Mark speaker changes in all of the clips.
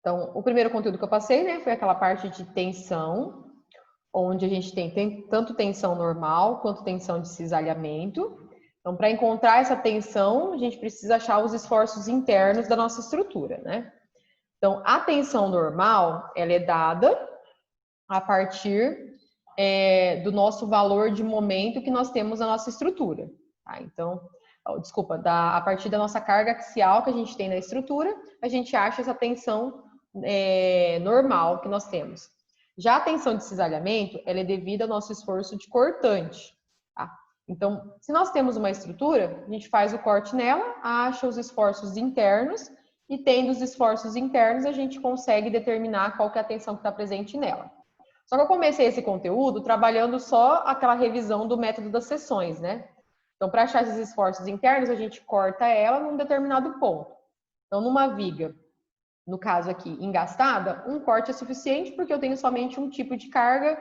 Speaker 1: Então, o primeiro conteúdo que eu passei, né, foi aquela parte de tensão, onde a gente tem tanto tensão normal quanto tensão de cisalhamento. Então, para encontrar essa tensão, a gente precisa achar os esforços internos da nossa estrutura, né? Então, a tensão normal, ela é dada a partir do nosso valor de momento que nós temos na nossa estrutura. Tá? Então, a partir da nossa carga axial que a gente tem na estrutura, a gente acha essa tensão normal que nós temos. Já a tensão de cisalhamento, ela é devida ao nosso esforço de cortante. Tá? Então, se nós temos uma estrutura, a gente faz o corte nela, acha os esforços internos, e tendo os esforços internos, a gente consegue determinar qual que é a tensão que está presente nela. Só que eu comecei esse conteúdo trabalhando só aquela revisão do método das seções, né? Então, para achar esses esforços internos, a gente corta ela num determinado ponto. Então, numa viga, no caso aqui, engastada, um corte é suficiente porque eu tenho somente um tipo de carga.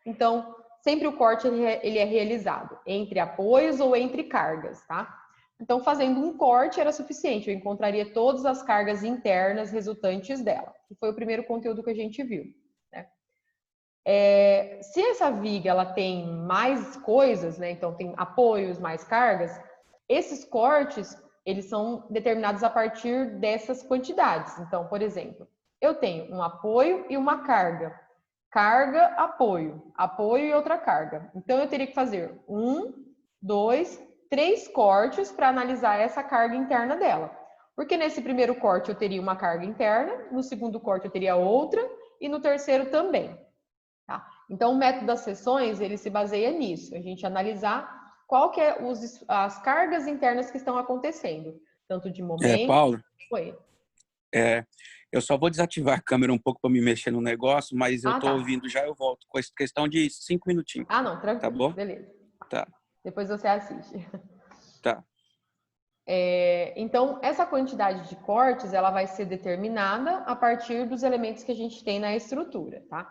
Speaker 1: Então, sempre o corte ele é realizado entre apoios ou entre cargas, tá? Então, fazendo um corte era suficiente. Eu encontraria todas as cargas internas resultantes dela. Que foi o primeiro conteúdo que a gente viu. Se essa viga ela tem mais coisas, né? Então tem apoios, mais cargas, esses cortes eles são determinados a partir dessas quantidades. Então, por exemplo, eu tenho um apoio e uma carga. Carga, apoio, apoio e outra carga. Então eu teria que fazer 1, 2, 3 cortes para analisar essa carga interna dela. Porque nesse primeiro corte eu teria uma carga interna, no segundo corte eu teria outra e no terceiro também. Tá? Então, o método das seções, ele se baseia nisso, a gente analisar qual que é as cargas internas que estão acontecendo, tanto de momento...
Speaker 2: Paulo,
Speaker 1: Oi.
Speaker 2: Eu só vou desativar a câmera um pouco para me mexer no negócio, mas eu
Speaker 1: Ah,
Speaker 2: tô
Speaker 1: tá.
Speaker 2: ouvindo já, eu volto. Com questão de 5 minutinhos,
Speaker 1: Ah, não,
Speaker 2: tá
Speaker 1: tranquilo,
Speaker 2: bom?
Speaker 1: beleza.
Speaker 2: Tá,
Speaker 1: Depois você assiste.
Speaker 2: tá.
Speaker 1: Então, essa quantidade de cortes, ela vai ser determinada a partir dos elementos que a gente tem na estrutura, tá?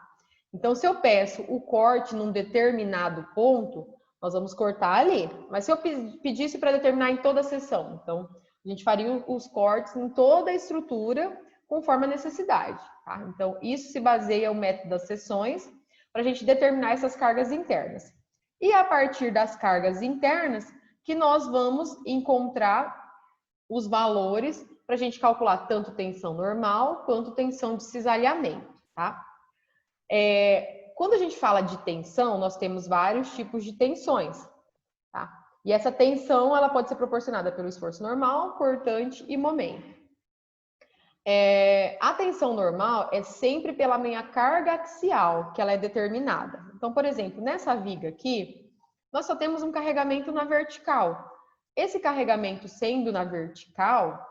Speaker 1: Então, se eu peço o corte num determinado ponto, nós vamos cortar ali. Mas se eu pedisse para determinar em toda a seção, então, a gente faria os cortes em toda a estrutura conforme a necessidade, tá? Então, isso se baseia no método das seções para a gente determinar essas cargas internas. E a partir das cargas internas, que nós vamos encontrar os valores para a gente calcular tanto tensão normal quanto tensão de cisalhamento, tá? Quando a gente fala de tensão, nós temos vários tipos de tensões, tá? E essa tensão, ela pode ser proporcionada pelo esforço normal, cortante e momento. A tensão normal é sempre pela minha carga axial, que ela é determinada. Então, por exemplo, nessa viga aqui, nós só temos um carregamento na vertical. Esse carregamento sendo na vertical,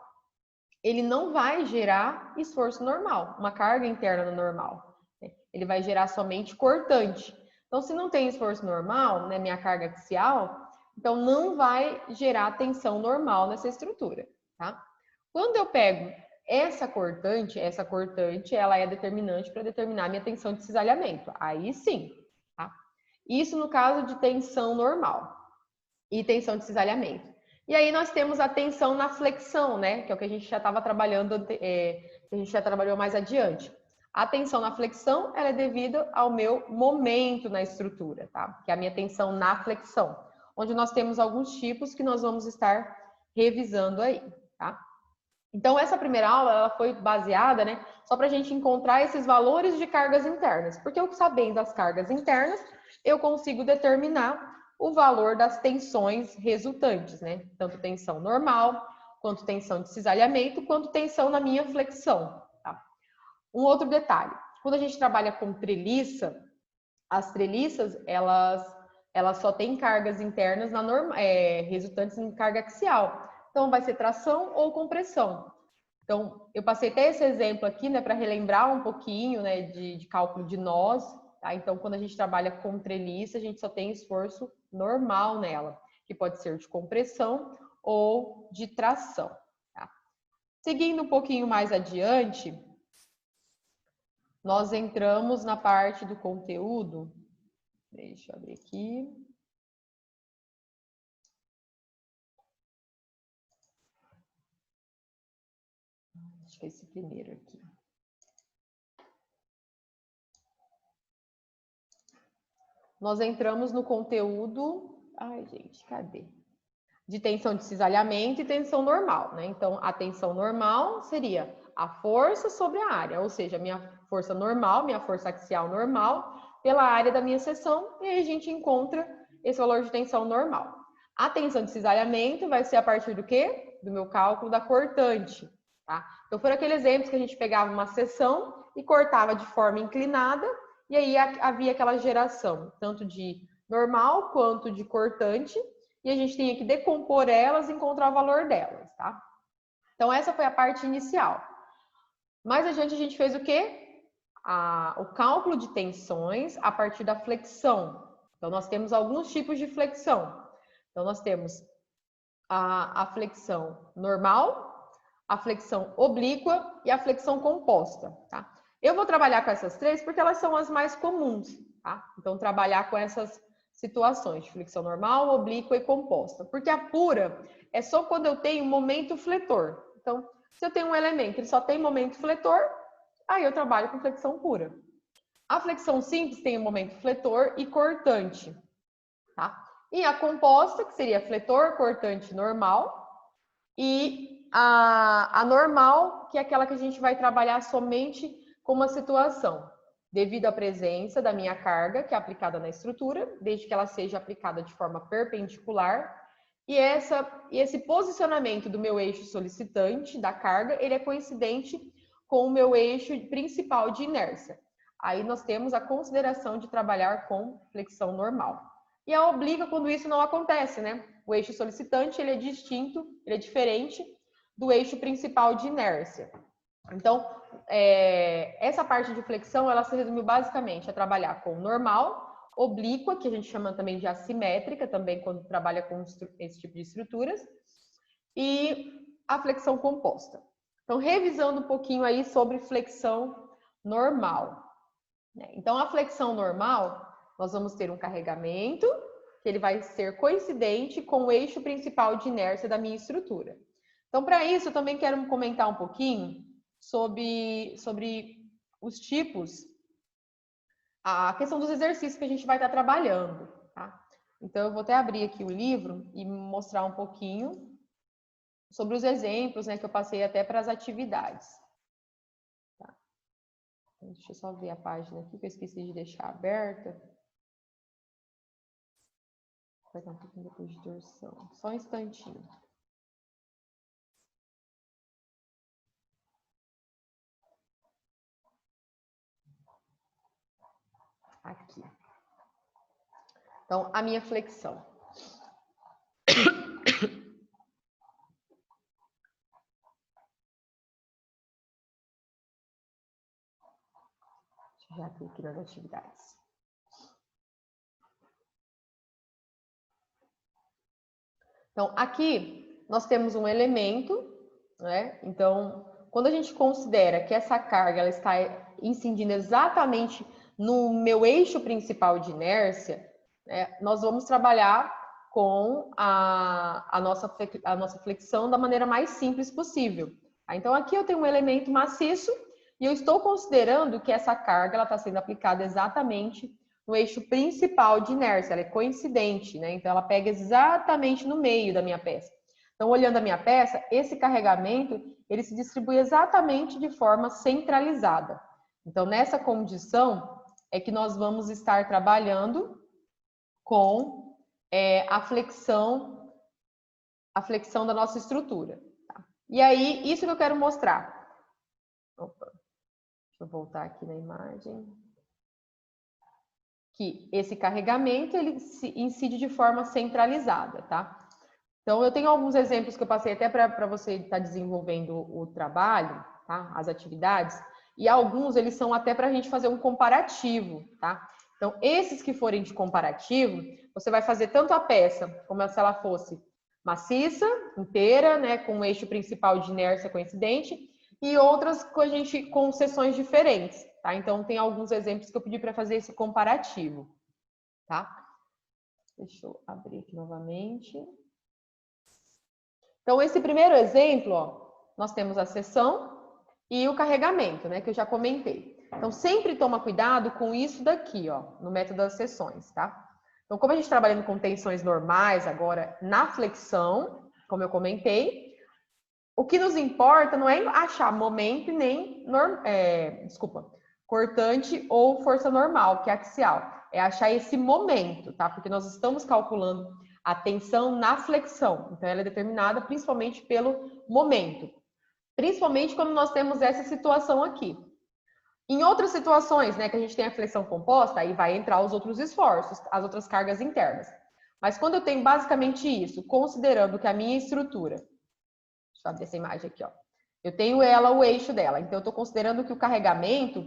Speaker 1: ele não vai gerar esforço normal, uma carga interna normal. Ele vai gerar somente cortante. Então, se não tem esforço normal, né, minha carga axial, então não vai gerar tensão normal nessa estrutura, tá? Quando eu pego essa cortante, ela é determinante para determinar minha tensão de cisalhamento. Aí sim, tá? Isso no caso de tensão normal e tensão de cisalhamento. E aí nós temos a tensão na flexão, né? Que é o que a gente já estava trabalhando, que a gente já trabalhou mais adiante. A tensão na flexão, ela é devida ao meu momento na estrutura, tá? Que é a minha tensão na flexão, onde nós temos alguns tipos que nós vamos estar revisando aí, tá? Então, essa primeira aula, ela foi baseada, né? Só para a gente encontrar esses valores de cargas internas. Porque eu sabendo as cargas internas, eu consigo determinar o valor das tensões resultantes, né? Tanto tensão normal, quanto tensão de cisalhamento, quanto tensão na minha flexão. Tá? Um outro detalhe, quando a gente trabalha com treliça, as treliças, elas só têm cargas internas resultantes em carga axial. Então, vai ser tração ou compressão. Então, eu passei até esse exemplo aqui, né, para relembrar um pouquinho, né, de cálculo de nós, tá? Então, quando a gente trabalha com treliça, a gente só tem esforço normal nela, que pode ser de compressão ou de tração, tá? Seguindo um pouquinho mais adiante, nós entramos na parte do conteúdo. Deixa eu abrir aqui. Acho que é esse primeiro aqui. nós entramos no conteúdo... Ai, gente, cadê? De tensão de cisalhamento e tensão normal, né? Então, a tensão normal seria a força sobre a área, ou seja, a minha força normal, minha força axial normal, pela área da minha seção, e aí a gente encontra esse valor de tensão normal. A tensão de cisalhamento vai ser a partir do quê? Do meu cálculo da cortante, tá? Então, foram aqueles exemplos que a gente pegava uma seção e cortava de forma inclinada, e aí havia aquela geração, tanto de normal quanto de cortante, e a gente tinha que decompor elas e encontrar o valor delas, tá? Então, essa foi a parte inicial. Mais adiante, a gente fez o quê? O cálculo de tensões a partir da flexão. Então, nós temos alguns tipos de flexão. Então, nós temos a flexão normal, a flexão oblíqua e a flexão composta, tá? Eu vou trabalhar com essas três porque elas são as mais comuns, tá? Então, trabalhar com essas situações de flexão normal, oblíqua e composta. Porque a pura é só quando eu tenho momento fletor. Então, se eu tenho um elemento, ele só tem momento fletor, aí eu trabalho com flexão pura. A flexão simples tem o momento fletor e cortante, tá? E a composta, que seria fletor, cortante, normal. E a normal, que é aquela que a gente vai trabalhar somente com uma situação, devido à presença da minha carga, que é aplicada na estrutura, desde que ela seja aplicada de forma perpendicular. E esse posicionamento do meu eixo solicitante, da carga, ele é coincidente com o meu eixo principal de inércia. Aí nós temos a consideração de trabalhar com flexão normal. E a oblíqua quando isso não acontece, né? O eixo solicitante, ele é distinto, ele é diferente do eixo principal de inércia. Então, essa parte de flexão, ela se resume basicamente a trabalhar com normal, oblíqua, que a gente chama também de assimétrica, também quando trabalha com esse tipo de estruturas, e a flexão composta. Então, revisando um pouquinho aí sobre flexão normal. Então, a flexão normal, nós vamos ter um carregamento, que ele vai ser coincidente com o eixo principal de inércia da minha estrutura. Então, para isso, eu também quero comentar um pouquinho sobre os tipos, a questão dos exercícios que a gente vai estar trabalhando, tá? Então, eu vou até abrir aqui o livro e mostrar um pouquinho sobre os exemplos, né, que eu passei até para as atividades. Tá? Deixa eu só ver a página aqui, que eu esqueci de deixar aberta. Vai dar um pouquinho depois de torção. Só um instantinho. Aqui. Então, a minha flexão. Deixa eu já abrir aqui nas atividades. Então, aqui nós temos um elemento, né? Então, quando a gente considera que essa carga ela está incidindo exatamente no meu eixo principal de inércia, né, nós vamos trabalhar com a nossa flexão da maneira mais simples possível. Então, aqui eu tenho um elemento maciço e eu estou considerando que essa carga ela está sendo aplicada exatamente no eixo principal de inércia, ela é coincidente, né? Então, ela pega exatamente no meio da minha peça. Então, olhando a minha peça, esse carregamento, ele se distribui exatamente de forma centralizada. Então, nessa condição, é que nós vamos estar trabalhando com a flexão da nossa estrutura. Tá? E aí, isso que eu quero mostrar. Opa, deixa eu voltar aqui na imagem. Que esse carregamento, ele incide de forma centralizada, tá? Então, eu tenho alguns exemplos que eu passei até para você estar desenvolvendo o trabalho, tá? As atividades, e alguns eles são até para a gente fazer um comparativo, tá? Então, esses que forem de comparativo, você vai fazer tanto a peça como se ela fosse maciça, inteira, né, com o eixo principal de inércia coincidente, e outras com seções diferentes, tá? Então, tem alguns exemplos que eu pedi para fazer esse comparativo, tá? Deixa eu abrir aqui novamente. Então, esse primeiro exemplo, ó, nós temos a seção e o carregamento, né, que eu já comentei. Então, sempre toma cuidado com isso daqui, ó, no método das sessões, tá? Então, como a gente está trabalhando com tensões normais agora na flexão, como eu comentei, o que nos importa não é achar momento nem, cortante ou força normal, que é axial. É achar esse momento, tá? Porque nós estamos calculando a tensão na flexão. Então, ela é determinada principalmente pelo momento. Principalmente quando nós temos essa situação aqui. Em outras situações, né, que a gente tem a flexão composta, aí vai entrar os outros esforços, as outras cargas internas. Mas quando eu tenho basicamente isso, considerando que a minha estrutura, deixa eu abrir essa imagem aqui, ó. Eu tenho ela, o eixo dela. Então, eu estou considerando que o carregamento,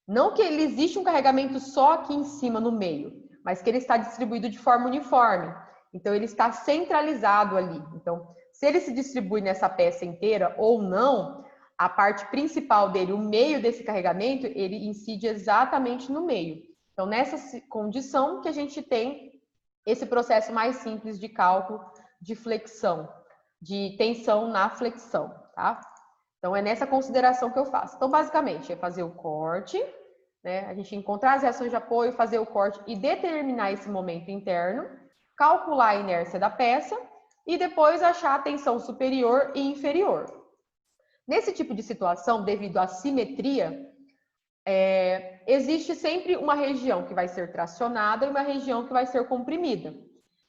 Speaker 1: não que ele existe um carregamento só aqui em cima, no meio, mas que ele está distribuído de forma uniforme. Então, ele está centralizado ali. Então, se ele se distribui nessa peça inteira ou não, a parte principal dele, o meio desse carregamento, ele incide exatamente no meio. Então, nessa condição que a gente tem esse processo mais simples de cálculo de flexão, de tensão na flexão, tá? Então, é nessa consideração que eu faço. Então, basicamente, é fazer o corte, né? A gente encontrar as reações de apoio, fazer o corte e determinar esse momento interno, calcular a inércia da peça e depois achar a tensão superior e inferior. Nesse tipo de situação, devido à simetria, existe sempre uma região que vai ser tracionada e uma região que vai ser comprimida.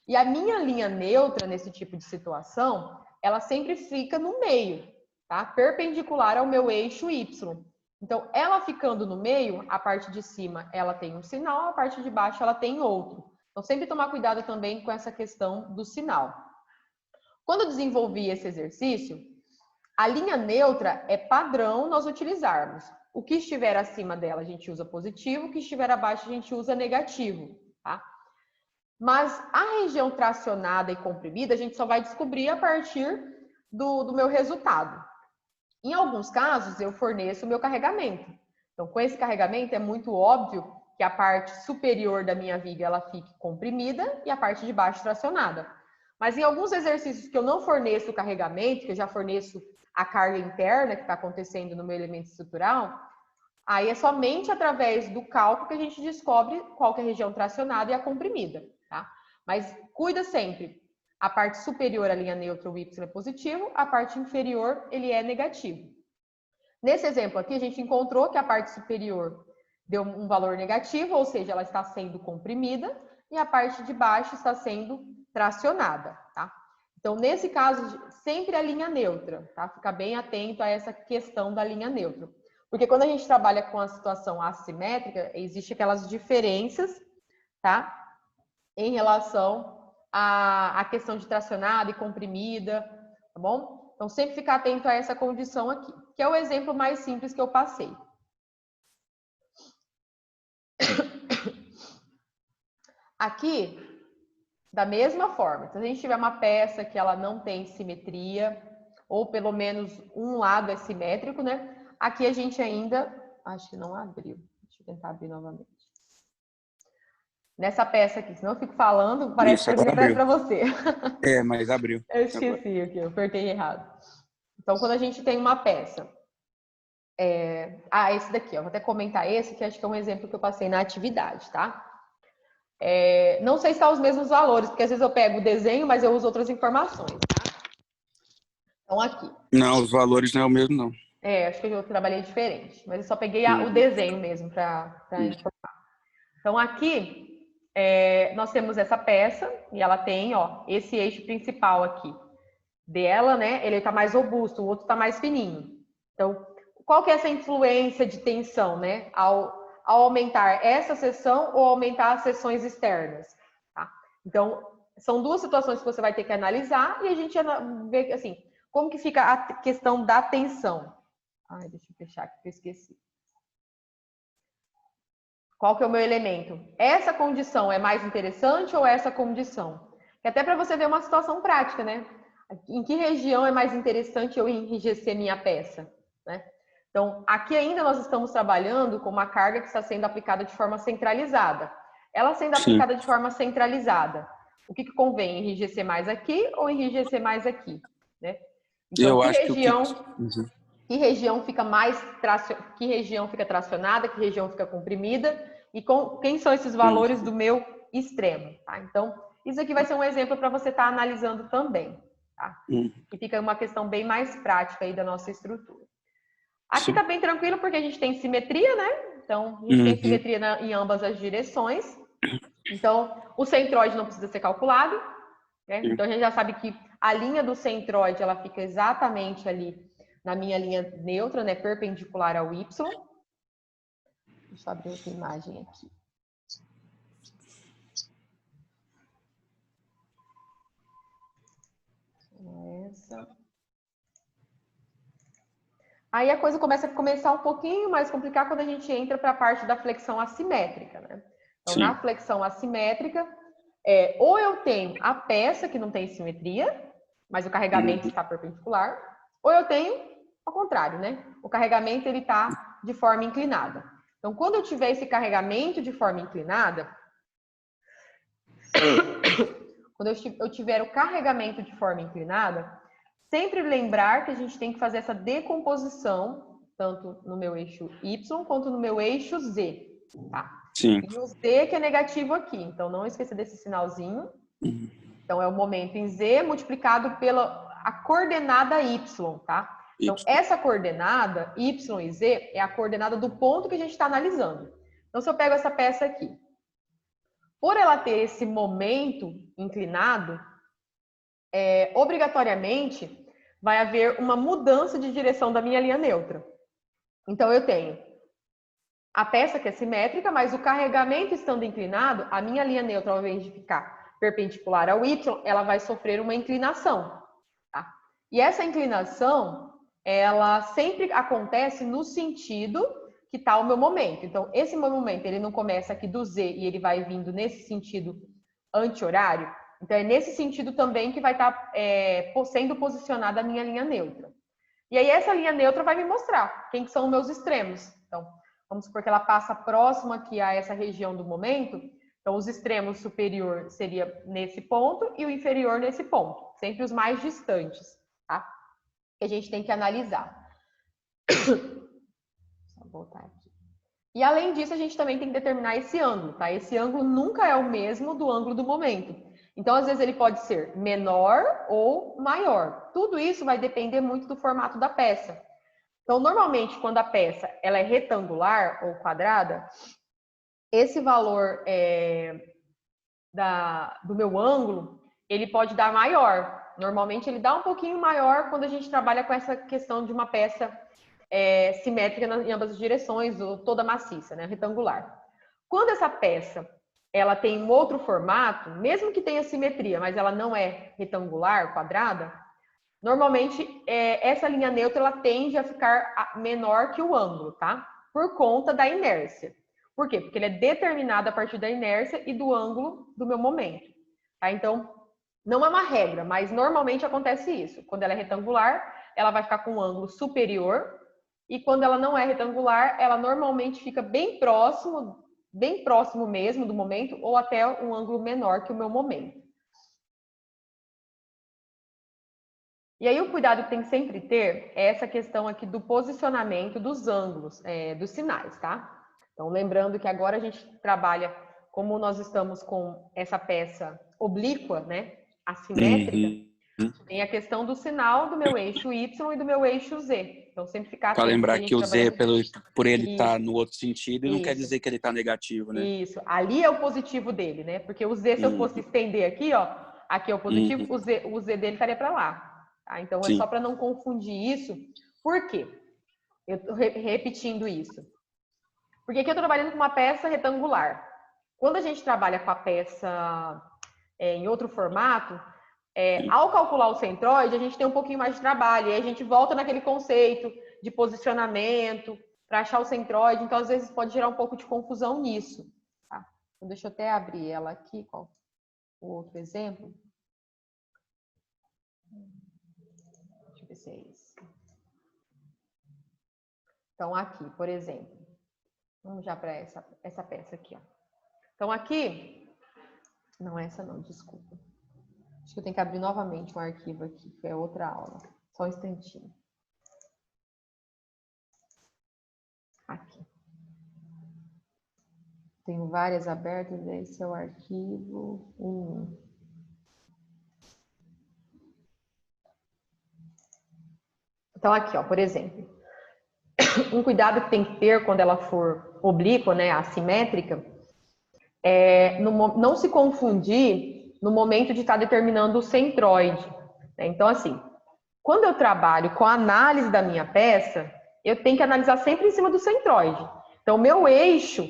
Speaker 1: E a minha linha neutra, nesse tipo de situação, ela sempre fica no meio, tá? Perpendicular ao meu eixo Y. Então, ela ficando no meio, a parte de cima ela tem um sinal, a parte de baixo ela tem outro. Então, sempre tomar cuidado também com essa questão do sinal. Quando eu desenvolvi esse exercício, a linha neutra é padrão nós utilizarmos. O que estiver acima dela a gente usa positivo, o que estiver abaixo a gente usa negativo, tá? Mas a região tracionada e comprimida a gente só vai descobrir a partir do meu resultado. Em alguns casos eu forneço o meu carregamento. Então, com esse carregamento é muito óbvio que a parte superior da minha viga ela fique comprimida e a parte de baixo tracionada. Mas em alguns exercícios que eu não forneço o carregamento, que eu já forneço a carga interna que está acontecendo no meu elemento estrutural, aí é somente através do cálculo que a gente descobre qual que é a região tracionada e a comprimida, tá? Mas cuida sempre, a parte superior, a linha neutra, o Y é positivo, a parte inferior, ele é negativo. Nesse exemplo aqui, a gente encontrou que a parte superior deu um valor negativo, ou seja, ela está sendo comprimida, e a parte de baixo está sendo tracionada, tá? Então, nesse caso, sempre a linha neutra, tá? Fica bem atento a essa questão da linha neutra. Porque quando a gente trabalha com a situação assimétrica, existem aquelas diferenças, tá? Em relação à questão de tracionada e comprimida, tá bom? Então, sempre ficar atento a essa condição aqui, que é o exemplo mais simples que eu passei. Aqui, da mesma forma, se a gente tiver uma peça que ela não tem simetria, ou pelo menos um lado é simétrico, né? Aqui a gente ainda, acho que não abriu. Deixa eu tentar abrir novamente. Nessa peça aqui, senão eu fico falando, parece que eu abriu para você.
Speaker 2: Mas abriu.
Speaker 1: Eu esqueci aqui, eu apertei errado. Então, quando a gente tem uma peça... esse daqui, ó, vou até comentar esse, que acho que é um exemplo que eu passei na atividade, tá? Não sei se está os mesmos valores, porque às vezes eu pego o desenho, mas eu uso outras informações, tá? Então, aqui.
Speaker 2: Não, os valores não é o mesmo, não.
Speaker 1: Acho que eu trabalhei diferente, mas eu só peguei o desenho mesmo para informar. Então, aqui, nós temos essa peça, e ela tem, ó, esse eixo principal aqui dela, né? Ele está mais robusto, o outro está mais fininho. Então, qual que é essa influência de tensão, né? Ao aumentar essa seção ou aumentar as seções externas, tá? Então, são duas situações que você vai ter que analisar e a gente vê, assim, como que fica a questão da tensão. Ai, deixa eu fechar aqui que eu esqueci. Qual que é o meu elemento? Essa condição é mais interessante ou essa condição? Que até para você ver uma situação prática, né? Em que região é mais interessante eu enrijecer minha peça, né? Então, aqui ainda nós estamos trabalhando com uma carga que está sendo aplicada de forma centralizada. Ela sendo aplicada de forma centralizada, o que convém? Enrijecer mais aqui ou enrijecer mais aqui, né? Então,
Speaker 2: eu
Speaker 1: que
Speaker 2: acho
Speaker 1: região...
Speaker 2: que
Speaker 1: que região fica que região fica tracionada, que região fica comprimida e quem são esses valores do meu extremo, tá? Então, isso aqui vai ser um exemplo para você estar analisando também, tá? E fica uma questão bem mais prática aí da nossa estrutura. Aqui tá bem tranquilo porque a gente tem simetria, né? Então, a gente tem simetria em ambas as direções. Então, o centroide não precisa ser calculado, né? Então, a gente já sabe que a linha do centroide, ela fica exatamente ali na minha linha neutra, né? Perpendicular ao Y. Deixa eu abrir outra imagem aqui. Essa. Aí a coisa começa a começar um pouquinho mais complicar quando a gente entra para a parte da flexão assimétrica, né? Então, na flexão assimétrica, ou eu tenho a peça que não tem simetria, mas o carregamento está perpendicular, ou eu tenho ao contrário, né? O carregamento ele está de forma inclinada. Então, quando eu tiver esse carregamento de forma inclinada, quando eu tiver o carregamento de forma inclinada, sempre lembrar que a gente tem que fazer essa decomposição, tanto no meu eixo Y quanto no meu eixo Z, tá?
Speaker 2: Sim.
Speaker 1: E o Z que é negativo aqui, então não esqueça desse sinalzinho. Então é o momento em Z multiplicado pela a coordenada Y, tá? Então essa coordenada, Y e Z, é a coordenada do ponto que a gente está analisando. Então se eu pego essa peça aqui, por ela ter esse momento inclinado, obrigatoriamente vai haver uma mudança de direção da minha linha neutra. Então eu tenho a peça que é simétrica, mas o carregamento estando inclinado, a minha linha neutra, ao invés de ficar perpendicular ao Y, ela vai sofrer uma inclinação. Tá? E essa inclinação, ela sempre acontece no sentido que está o meu momento. Então, esse meu momento, ele não começa aqui do Z e ele vai vindo nesse sentido anti-horário. Então, é nesse sentido também que vai estar sendo posicionada a minha linha neutra. E aí, essa linha neutra vai me mostrar quem são os meus extremos. Então, vamos supor que ela passa próximo aqui a essa região do momento. Então, os extremos superior seria nesse ponto e o inferior nesse ponto. Sempre os mais distantes, tá? Que a gente tem que analisar. Vou voltar aqui. E além disso, a gente também tem que determinar esse ângulo, tá? Esse ângulo nunca é o mesmo do ângulo do momento. Então, às vezes, ele pode ser menor ou maior. Tudo isso vai depender muito do formato da peça. Então, normalmente, quando a peça ela é retangular ou quadrada, esse valor do meu ângulo, ele pode dar maior. Normalmente, ele dá um pouquinho maior quando a gente trabalha com essa questão de uma peça simétrica em ambas as direções, ou toda maciça, né, retangular. Quando essa peça ela tem um outro formato, mesmo que tenha simetria, mas ela não é retangular, quadrada, normalmente essa linha neutra ela tende a ficar menor que o ângulo, tá? Por conta da inércia. Por quê? Porque ele é determinado a partir da inércia e do ângulo do meu momento. Tá? Então, não é uma regra, mas normalmente acontece isso. Quando ela é retangular, ela vai ficar com um ângulo superior. E quando ela não é retangular, ela normalmente fica bem próximo mesmo do momento, ou até um ângulo menor que o meu momento. E aí o cuidado que tem que sempre ter é essa questão aqui do posicionamento dos ângulos, dos sinais, tá? Então, lembrando que agora a gente trabalha, como nós estamos com essa peça oblíqua, né, assimétrica, tem a questão do sinal do meu eixo Y e do meu eixo Z. Então, sempre ficar atento.
Speaker 2: Para lembrar que o Z, por ele
Speaker 1: Isso.
Speaker 2: estar no outro sentido, não quer dizer que ele está negativo, né?
Speaker 1: Isso. Ali é o positivo dele, né? Porque o Z, se eu fosse estender aqui, ó, aqui é o positivo, o Z dele estaria para lá. Tá? Então, é só para não confundir isso. Por quê? Eu estou repetindo isso. Porque aqui eu estou trabalhando com uma peça retangular. Quando a gente trabalha com a peça em outro formato, ao calcular o centroide, a gente tem um pouquinho mais de trabalho. E aí a gente volta naquele conceito de posicionamento para achar o centroide. Então, às vezes, pode gerar um pouco de confusão nisso. Tá? Então, deixa eu até abrir ela aqui, qual o outro exemplo. Deixa eu ver se é esse. Então, aqui, por exemplo. Vamos já para essa peça aqui, ó. Então, aqui... Não, essa não, desculpa. Acho que eu tenho que abrir novamente um arquivo aqui, que é outra aula. Só um instantinho. Aqui. Tenho várias abertas, esse é o arquivo 1. Então, aqui, ó, por exemplo, um cuidado que tem que ter quando ela for oblíqua, né, assimétrica, é não se confundir no momento de estar determinando o centroide. Né? Então, assim, quando eu trabalho com a análise da minha peça, eu tenho que analisar sempre em cima do centroide. Então, o meu eixo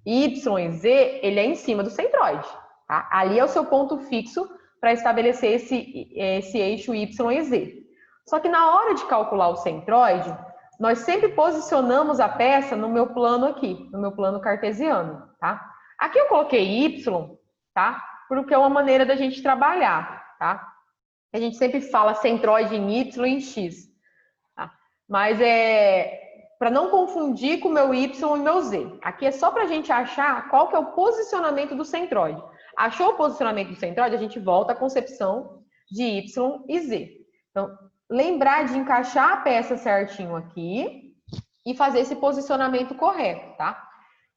Speaker 1: Y e Z, ele é em cima do centroide. Tá? Ali é o seu ponto fixo para estabelecer esse eixo Y e Z. Só que na hora de calcular o centroide, nós sempre posicionamos a peça no meu plano aqui, no meu plano cartesiano, tá? Aqui eu coloquei Y, tá? Porque é uma maneira da gente trabalhar, tá? A gente sempre fala centroide em Y e em X, tá? Mas para não confundir com o meu Y e meu Z. Aqui é só para a gente achar qual que é o posicionamento do centroide. Achou o posicionamento do centroide, a gente volta à concepção de Y e Z. Então, lembrar de encaixar a peça certinho aqui e fazer esse posicionamento correto, tá?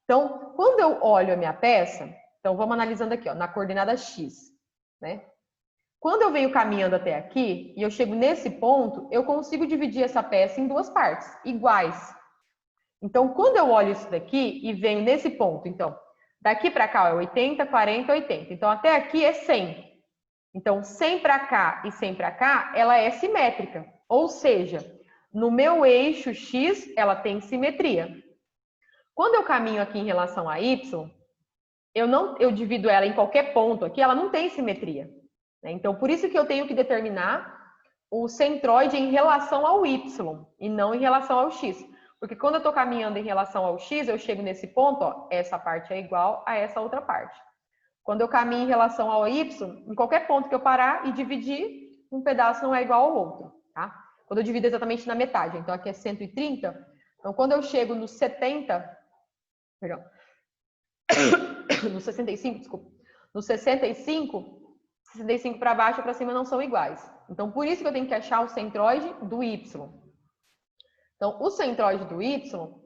Speaker 1: Então, quando eu olho a minha peça, então vamos analisando aqui, ó, na coordenada X, né? Quando eu venho caminhando até aqui e eu chego nesse ponto, eu consigo dividir essa peça em duas partes, iguais. Então, quando eu olho isso daqui e venho nesse ponto, então, daqui para cá é 80, 40, 80. Então, até aqui é 100. Então, 100 para cá e 100 para cá, ela é simétrica. Ou seja, no meu eixo X, ela tem simetria. Quando eu caminho aqui em relação a Y, eu divido ela em qualquer ponto aqui, ela não tem simetria. Né? Então, por isso que eu tenho que determinar o centroide em relação ao Y e não em relação ao X. Porque quando eu estou caminhando em relação ao X, eu chego nesse ponto, ó, essa parte é igual a essa outra parte. Quando eu caminho em relação ao Y, em qualquer ponto que eu parar e dividir, um pedaço não é igual ao outro, tá? Quando eu divido exatamente na metade, então aqui é 130, então quando eu chego no 70, perdão, no 65, desculpa, no 65 para baixo e para cima não são iguais. Então, por isso que eu tenho que achar o centroide do Y. Então, o centroide do Y,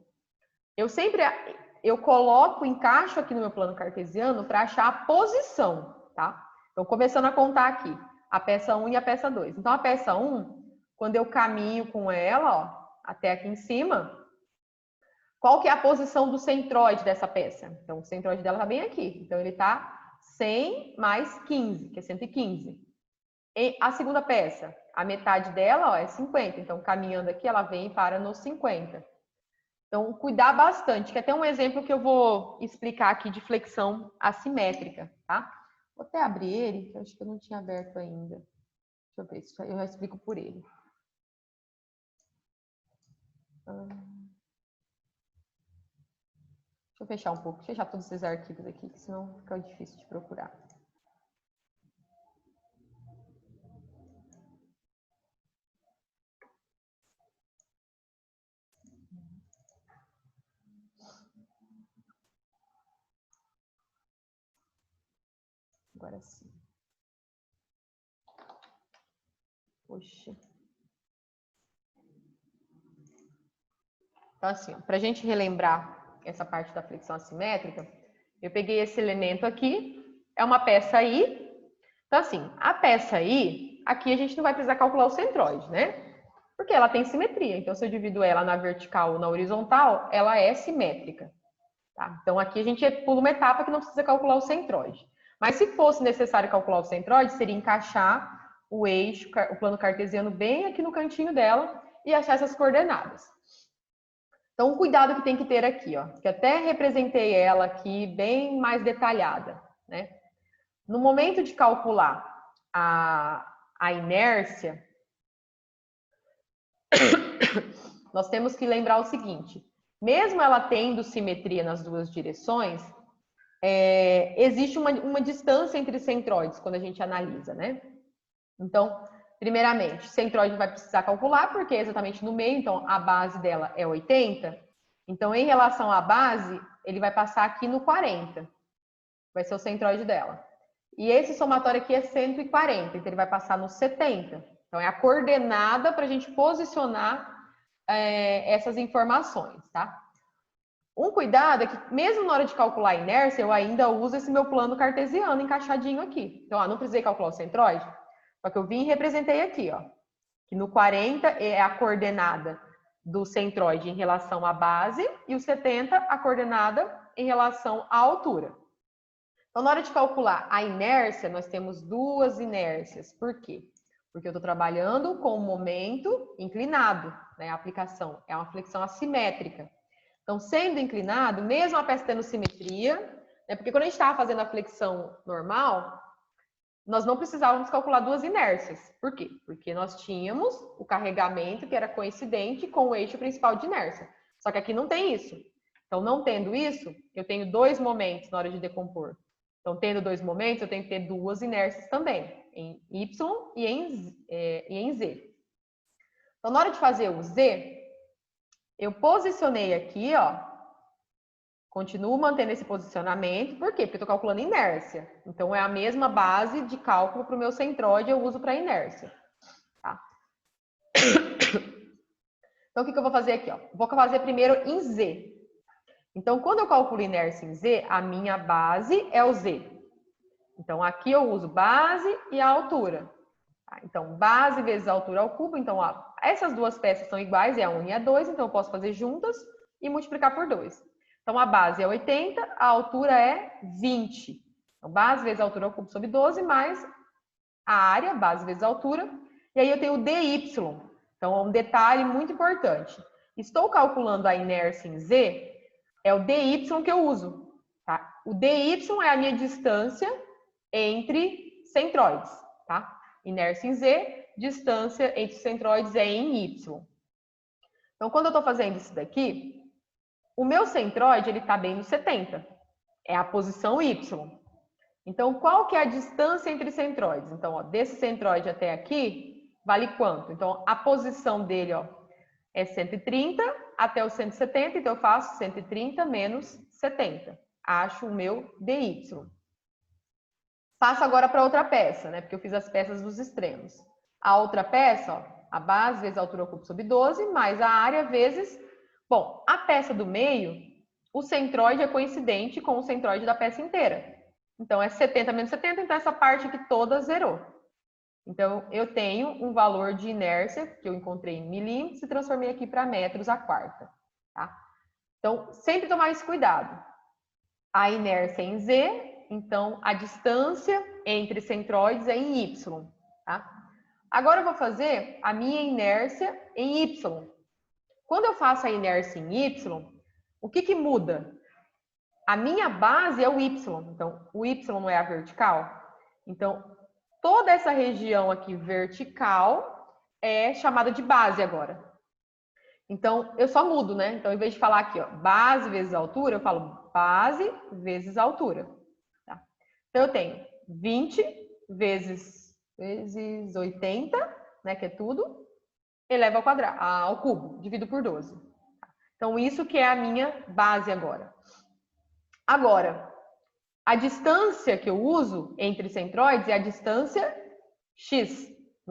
Speaker 1: eu coloco, encaixo aqui no meu plano cartesiano para achar a posição, tá? Então, começando a contar aqui, a peça 1 e a peça 2. Então, a peça 1, quando eu caminho com ela, ó, até aqui em cima, qual que é a posição do centroide dessa peça? Então, o centroide dela está bem aqui. Então, ele está 100 mais 15, que é 115. E a segunda peça, a metade dela, ó, é 50. Então, caminhando aqui, ela vem e para nos 50. Então, cuidar bastante, que é até um exemplo que eu vou explicar aqui de flexão assimétrica, tá? Vou até abrir ele, que eu acho que eu não tinha aberto ainda. Deixa eu ver se eu já explico por ele. Deixa eu fechar um pouco, fechar todos esses arquivos aqui, que senão fica difícil de procurar. Agora sim. Poxa. Então, assim, para a gente relembrar essa parte da flexão assimétrica, eu peguei esse elemento aqui, é uma peça I. Então, assim, a peça I, aqui a gente não vai precisar calcular o centroide, né? Porque ela tem simetria. Então, se eu divido ela na vertical ou na horizontal, ela é simétrica. Tá? Então, aqui a gente pula uma etapa que não precisa calcular o centroide. Mas se fosse necessário calcular o centroide, seria encaixar o eixo, o plano cartesiano bem aqui no cantinho dela e achar essas coordenadas. Então, um cuidado que tem que ter aqui, ó, que até representei ela aqui bem mais detalhada, né? No momento de calcular a inércia, nós temos que lembrar o seguinte, mesmo ela tendo simetria nas duas direções, existe uma distância entre centroides quando a gente analisa, né? Então, primeiramente, centroide vai precisar calcular, porque é exatamente no meio, então a base dela é 80. Então, em relação à base, ele vai passar aqui no 40. Vai ser o centroide dela. E esse somatório aqui é 140, então ele vai passar no 70. Então, é a coordenada para a gente posicionar essas informações, tá? Um cuidado é que, mesmo na hora de calcular a inércia, eu ainda uso esse meu plano cartesiano encaixadinho aqui. Então, ó, não precisei calcular o centroide, só que eu vim e representei aqui, ó, que no 40 é a coordenada do centroide em relação à base e o 70 a coordenada em relação à altura. Então, na hora de calcular a inércia, nós temos duas inércias. Por quê? Porque eu estou trabalhando com o momento inclinado, né? A aplicação é uma flexão assimétrica. Então, sendo inclinado, mesmo a peça tendo simetria, né? Porque quando a gente estava fazendo a flexão normal, nós não precisávamos calcular duas inércias. Por quê? Porque nós tínhamos o carregamento que era coincidente com o eixo principal de inércia. Só que aqui não tem isso. Então, não tendo isso, eu tenho dois momentos na hora de decompor. Então, tendo dois momentos, eu tenho que ter duas inércias também, em Y e em Z. Então, na hora de fazer o Z, eu posicionei aqui, ó, continuo mantendo esse posicionamento. Por quê? Porque eu estou calculando inércia. Então, é a mesma base de cálculo para o meu centroide, eu uso para inércia. Tá? Então, o que eu vou fazer aqui? Ó? Vou fazer primeiro em Z. Então, quando eu calculo inércia em Z, a minha base é o Z. Então, aqui eu uso base e a altura. Tá? Então, base vezes a altura ao cubo. Então, ó, essas duas peças são iguais, é a 1 e a 2, então eu posso fazer juntas e multiplicar por 2. Então, a base é 80, a altura é 20. Então, base vezes a altura ao cubo sobre 12, mais a área, base vezes a altura. E aí eu tenho o dy. Então, um detalhe muito importante. Estou calculando a inércia em Z, é o dy que eu uso. Tá? O dy é a minha distância entre centroides. Tá? Inércia em Z, distância entre centroides é em Y. Então, quando eu estou fazendo isso daqui, o meu centroide, ele está bem no 70. É a posição Y. Então, qual que é a distância entre centroides? Então, ó, desse centroide até aqui, vale quanto? Então, a posição dele, ó, é 130 até o 170. Então, eu faço 130 menos 70. Acho o meu dy. Passo agora para outra peça, né? Porque eu fiz as peças dos extremos. A outra peça, ó, a base vezes a altura ao cubo sobre 12, mais a área vezes... Bom, a peça do meio, o centroide é coincidente com o centroide da peça inteira. Então, é 70 menos 70, então essa parte aqui toda zerou. Então, eu tenho um valor de inércia, que eu encontrei em milímetros, e transformei aqui para metros a quarta. Tá? Então, sempre tomar esse cuidado. A inércia é em Z, então a distância entre centroides é em Y. Tá? Agora eu vou fazer a minha inércia em Y. Quando eu faço a inércia em Y, o que muda? A minha base é o Y. Então, o Y não é a vertical. Então, toda essa região aqui vertical é chamada de base agora. Então, eu só mudo, né? Então, em vez de falar aqui, ó, base vezes altura, eu falo base vezes altura. Tá? Então, eu tenho 20 vezes 80, né? Que é tudo. Eleva ao quadrado, ao cubo, divido por 12. Então, isso que é a minha base agora. Agora, a distância que eu uso entre centroides é a distância x.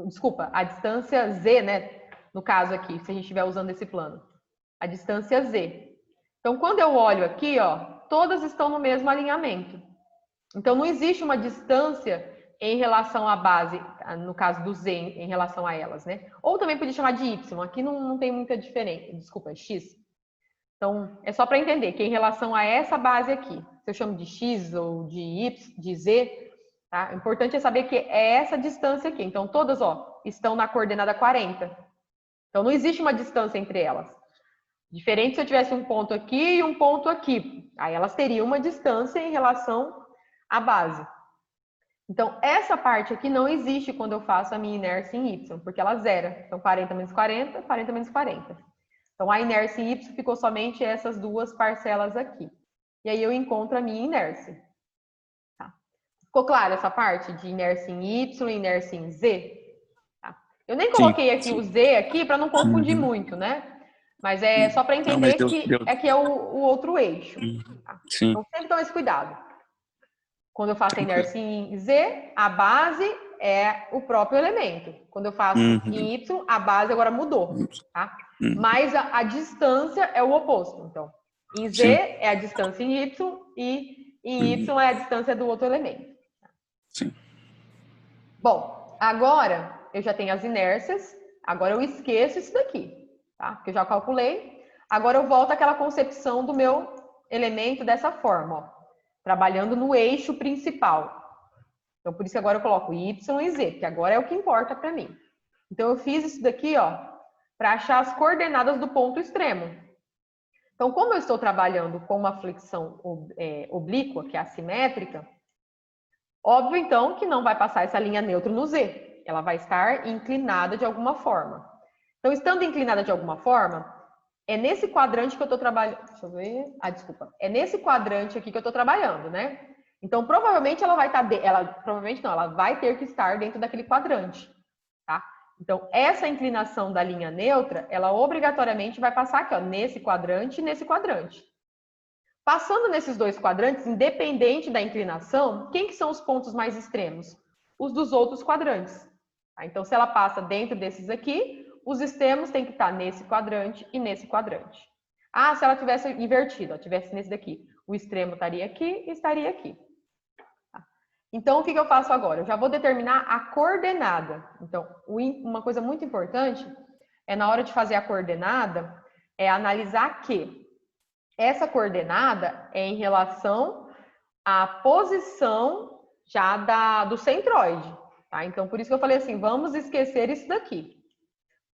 Speaker 1: Desculpa, a distância z, né? No caso aqui, se a gente estiver usando esse plano. A distância z. Então, quando eu olho aqui, ó, todas estão no mesmo alinhamento. Então, não existe uma distância em relação à base, no caso do Z, em relação a elas, né? Ou também podia chamar de Y, aqui não tem muita diferença, desculpa, é X. Então, é só para entender que em relação a essa base aqui, se eu chamo de X ou de Y, de Z, tá? O importante é saber que é essa distância aqui. Então, todas, ó, estão na coordenada 40. Então, não existe uma distância entre elas. Diferente se eu tivesse um ponto aqui e um ponto aqui. Aí elas teriam uma distância em relação à base. Então, essa parte aqui não existe quando eu faço a minha inércia em Y, porque ela zera. Então, 40 menos 40, 40 menos 40. Então, a inércia em Y ficou somente essas duas parcelas aqui. E aí eu encontro a minha inércia. Tá? Ficou claro essa parte de inércia em Y e inércia em Z? Tá? Eu nem coloquei aqui o Z aqui para não confundir muito, né? Mas é só para entender que é o outro eixo. Tá? Então, sempre toma esse cuidado. Quando eu faço a inércia em Z, a base é o próprio elemento. Quando eu faço em Y, a base agora mudou, tá? Mas a distância é o oposto. Então, Em Z
Speaker 2: Sim.
Speaker 1: é a distância em Y e em Y é a distância do outro elemento.
Speaker 2: Sim.
Speaker 1: Bom, agora eu já tenho as inércias, agora eu esqueço isso daqui, tá? Porque eu já calculei. Agora eu volto àquela concepção do meu elemento dessa forma, ó, trabalhando no eixo principal. Então, por isso que agora eu coloco Y e Z, que agora é o que importa para mim. Então, eu fiz isso daqui, ó, para achar as coordenadas do ponto extremo. Então, como eu estou trabalhando com uma flexão oblíqua, que é assimétrica, óbvio, então, que não vai passar essa linha neutra no Z. Ela vai estar inclinada de alguma forma. Então, estando inclinada de alguma forma, é nesse quadrante que eu estou trabalhando. Deixa eu ver. Ah, desculpa. É nesse quadrante aqui que eu estou trabalhando, né? Então, provavelmente ela vai estar. Provavelmente não, ela vai ter que estar dentro daquele quadrante, tá? Então, essa inclinação da linha neutra, ela obrigatoriamente vai passar aqui, ó, nesse quadrante e nesse quadrante. Passando nesses dois quadrantes, independente da inclinação, quem que são os pontos mais extremos? Os dos outros quadrantes. Tá? Então, se ela passa dentro desses aqui, os extremos têm que estar nesse quadrante e nesse quadrante. Ah, se ela tivesse invertido, tivesse nesse daqui, o extremo estaria aqui e estaria aqui. Tá? Então, o que eu faço agora? Eu já vou determinar a coordenada. Então, uma coisa muito importante é, na hora de fazer a coordenada, é analisar que essa coordenada é em relação à posição já do centroide, tá? Então, por isso que eu falei assim, vamos esquecer isso daqui.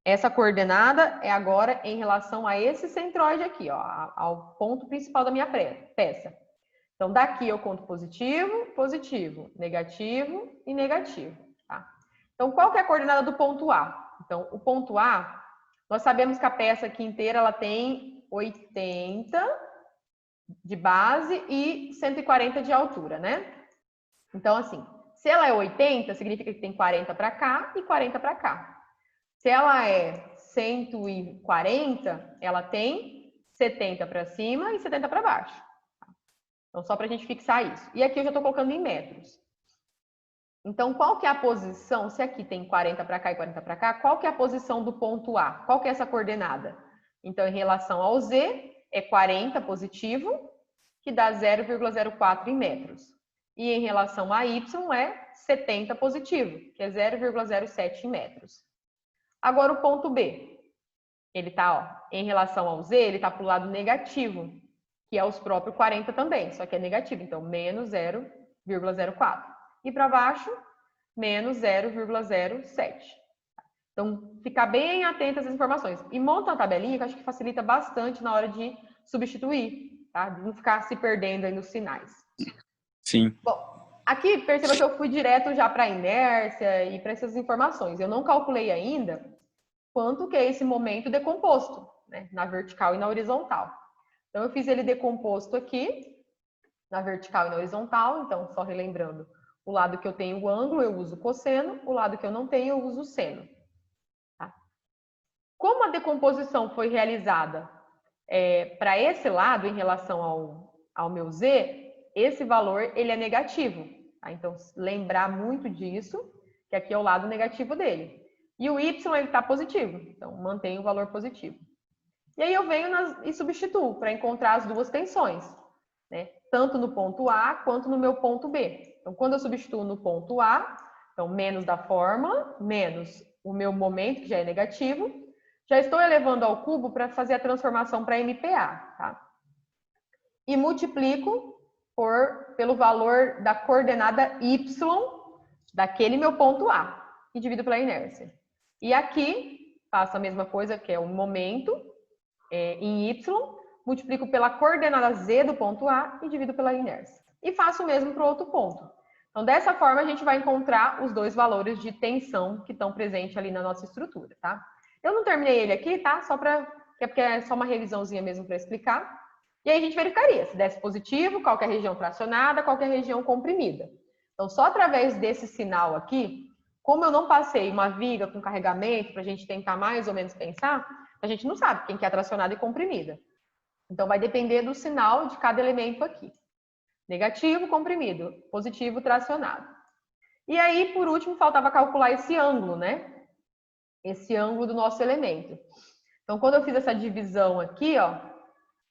Speaker 1: Essa coordenada é agora em relação a esse centroide aqui, ó, ao ponto principal da minha peça. Então, daqui eu conto positivo, positivo, negativo e negativo, tá? Então, qual que é a coordenada do ponto A? Então, o ponto A, nós sabemos que a peça aqui inteira, ela tem 80 de base e 140 de altura, né? Então, assim, se ela é 80, significa que tem 40 para cá e 40 para cá. Se ela é 140, ela tem 70 para cima e 70 para baixo. Então, só para a gente fixar isso. E aqui eu já estou colocando em metros. Então, qual que é a posição? Se aqui tem 40 para cá e 40 para cá, qual que é a posição do ponto A? Qual que é essa coordenada? Então, em relação ao Z, é 40 positivo, que dá 0,04 em metros. E em relação a Y é 70 positivo, que é 0,07 em metros. Agora o ponto B. Ele está, em relação ao Z, ele está para o lado negativo, que é os próprios 40 também, só que é negativo. Então, menos 0,04. E para baixo, menos 0,07. Então, ficar bem atento às informações. E monta uma tabelinha que eu acho que facilita bastante na hora de substituir, tá? De não ficar se perdendo aí nos sinais.
Speaker 2: Sim.
Speaker 1: Bom, aqui perceba que eu fui direto já para a inércia e para essas informações. Eu não calculei ainda quanto que é esse momento decomposto, né? Na vertical e na horizontal. Então, eu fiz ele decomposto aqui, na vertical e na horizontal. Então, só relembrando, o lado que eu tenho o ângulo, eu uso cosseno. O lado que eu não tenho, eu uso seno. Tá? Como a decomposição foi realizada para esse lado, em relação ao meu Z, esse valor ele é negativo. Tá? Então, lembrar muito disso, que aqui é o lado negativo dele. E o Y ele está positivo, então mantém o valor positivo. E aí eu venho e substituo para encontrar as duas tensões, né? Tanto no ponto A quanto no meu ponto B. Então, quando eu substituo no ponto A, então menos da fórmula, menos o meu momento, que já é negativo, já estou elevando ao cubo para fazer a transformação para MPa, tá? E multiplico pelo valor da coordenada Y daquele meu ponto A e divido pela inércia. E aqui faço a mesma coisa, que é o momento em Y, multiplico pela coordenada Z do ponto A e divido pela inércia. E faço o mesmo para o outro ponto. Então, dessa forma, a gente vai encontrar os dois valores de tensão que estão presentes ali na nossa estrutura, tá? Eu não terminei ele aqui, tá? Porque é só uma revisãozinha mesmo para explicar. E aí a gente verificaria se desse positivo, qual que é a região fracionada, qual que é a região comprimida. Então, só através desse sinal aqui, como eu não passei uma viga com carregamento, para a gente tentar mais ou menos pensar, a gente não sabe quem que é tracionada e comprimida. Então, vai depender do sinal de cada elemento aqui. Negativo, comprimido. Positivo, tracionado. E aí, por último, faltava calcular esse ângulo, né? Esse ângulo do nosso elemento. Então, quando eu fiz essa divisão aqui, ó,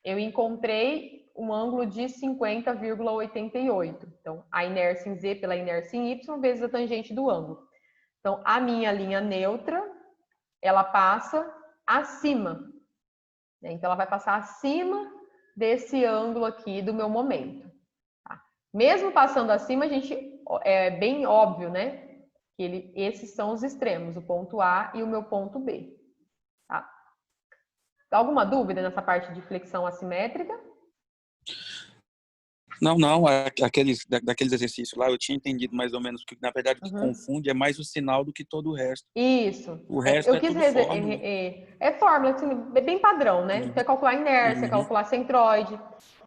Speaker 1: eu encontrei um ângulo de 50,88. Então, a inércia em Z pela inércia em Y vezes a tangente do ângulo. Então, a minha linha neutra, ela passa acima. Então, ela vai passar acima desse ângulo aqui do meu momento. Tá? Mesmo passando acima, a gente é bem óbvio, né? Que esses são os extremos, o ponto A e o meu ponto B. Tá? Alguma dúvida nessa parte de flexão assimétrica?
Speaker 2: Não, daqueles exercícios lá, eu tinha entendido mais ou menos que, na verdade, o que confunde é mais o sinal do que todo o resto.
Speaker 1: Isso.
Speaker 2: O resto é tudo fórmula.
Speaker 1: É fórmula, assim, é bem padrão, né? Você calcular inércia, calcular centroide.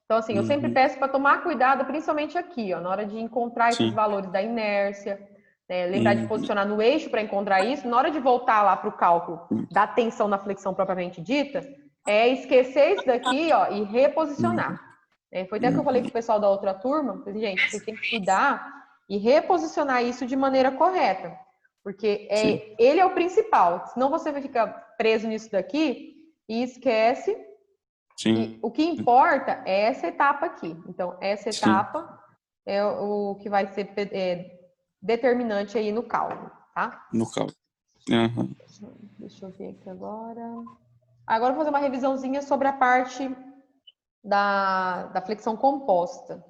Speaker 1: Então, assim, eu sempre peço para tomar cuidado, principalmente aqui, ó, na hora de encontrar esses valores da inércia, né? Lembrar de posicionar no eixo para encontrar isso. Na hora de voltar lá para o cálculo da tensão na flexão propriamente dita, é esquecer isso daqui, ó, e reposicionar. Foi até que eu falei com o pessoal da outra turma, gente, vocês têm que cuidar e reposicionar isso de maneira correta, porque ele é o principal, senão você vai ficar preso nisso daqui e esquece. E o que importa é essa etapa aqui. Então, essa etapa é o que vai ser determinante aí no cálculo, tá?
Speaker 2: No cálculo.
Speaker 1: Deixa eu ver aqui agora. Agora eu vou fazer uma revisãozinha sobre a parte da flexão composta.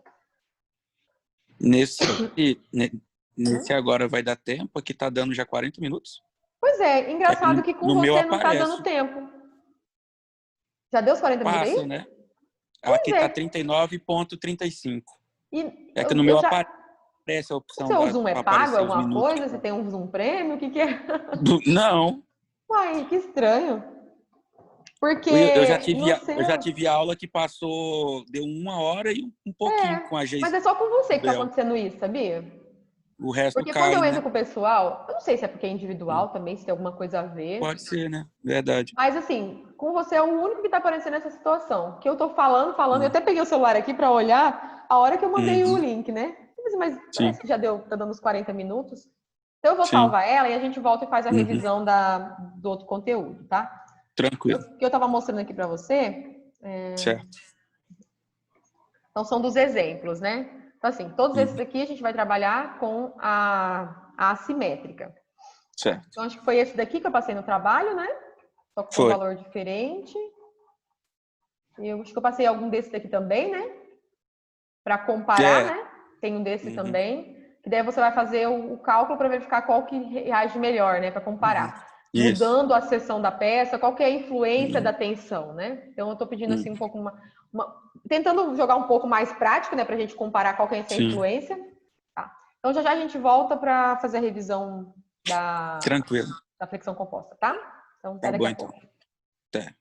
Speaker 2: Nesse agora vai dar tempo? Aqui tá dando já 40 minutos?
Speaker 1: Pois é, engraçado que com você não tá dando tempo. Já deu os 40 minutos aí?
Speaker 2: Passa, né? Aqui tá 39,35. É que no
Speaker 1: eu
Speaker 2: meu
Speaker 1: já...
Speaker 2: aparece a opção.
Speaker 1: Seu Zoom é pago, alguma coisa? Você tem um Zoom Premium? O que é?
Speaker 2: Não.
Speaker 1: Uai, que estranho. Porque
Speaker 2: eu já tive aula que passou, deu 1 hora e um pouquinho com a gente.
Speaker 1: Mas é só com você que tá acontecendo isso, sabia?
Speaker 2: O resto
Speaker 1: porque
Speaker 2: cai,
Speaker 1: quando eu entro
Speaker 2: né?
Speaker 1: com o pessoal, eu não sei se é porque é individual também, se tem alguma coisa a ver.
Speaker 2: Pode ser, né? Verdade.
Speaker 1: Mas assim, com você é o único que tá aparecendo nessa situação. Que eu tô falando, eu até peguei o celular aqui pra olhar a hora que eu mandei o link, né? Mas parece que já tá dando uns 40 minutos. Então eu vou salvar ela e a gente volta e faz a revisão do outro conteúdo, tá?
Speaker 2: Tranquilo.
Speaker 1: O que eu tava mostrando aqui pra você...
Speaker 2: Certo.
Speaker 1: Então são dos exemplos, né? Então assim, todos esses aqui a gente vai trabalhar com a assimétrica.
Speaker 2: Certo.
Speaker 1: Então acho que foi esse daqui que eu passei no trabalho, né? Só com um valor diferente. Eu acho que eu passei algum desses daqui também, né? Para comparar, né? Tem um desse também. Que daí você vai fazer o cálculo para verificar qual que reage melhor, né? Para comparar. Mudando a seção da peça, qual que é a influência da tensão, né? Então eu tô pedindo assim um pouco tentando jogar um pouco mais prático, né? Pra gente comparar qual que é essa influência. Tá. Então já a gente volta para fazer a revisão da flexão composta, tá? Então,
Speaker 2: tá bom, então. Até.